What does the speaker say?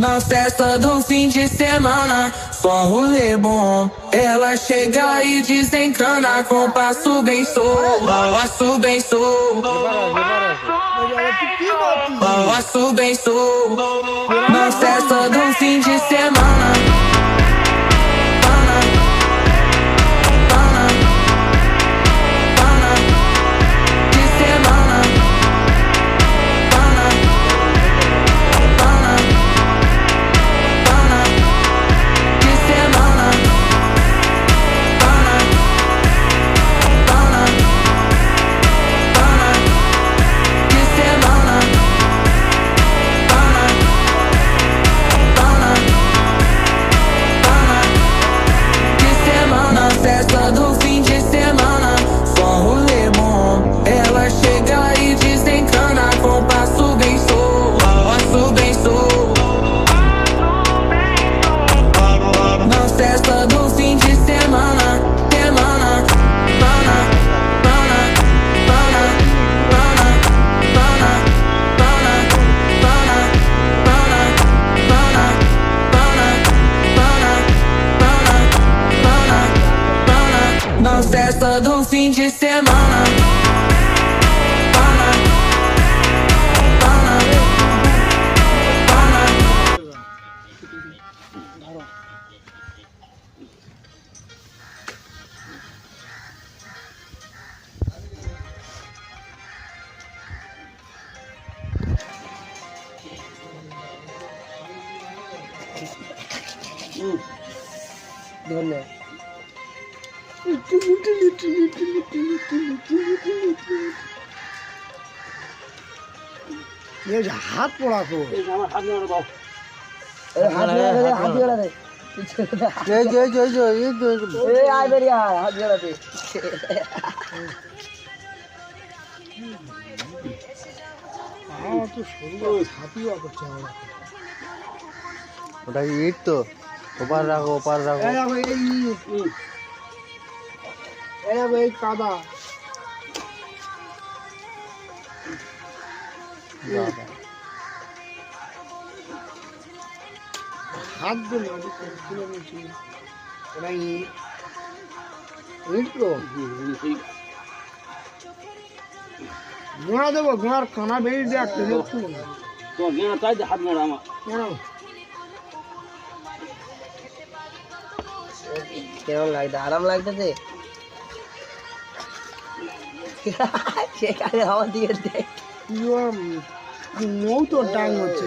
Na festa do fim de semana, só rolê bom. Ela chega e desencana com passo bem solto, passo bem solto, passo bem solto. Na festa do fim de semana. Festa do fim de semana, só rolê bom. Ela chega e desencana com passo bem solto, passo bem solto. Na festa do fim de semana, semana, pana, pana, pana, pana, pana, pana, pana, pana, pana, pana, pana, pana. Na festa do fim de semana. Pana, pana, pana. ধন্যবাদ। হাত পড়া তো ওটা ইট তো ওপার রাখো ওপার রাখো এই কাদা হাত দিল ওটা ইট তো গোড়া দেবো গোড়ার কানা বেরিয়ে দেয় কেমন লাগছে আরাম লাগতেছে সেখানে আমার দিকে দেখ মৌ তো টাইম হচ্ছে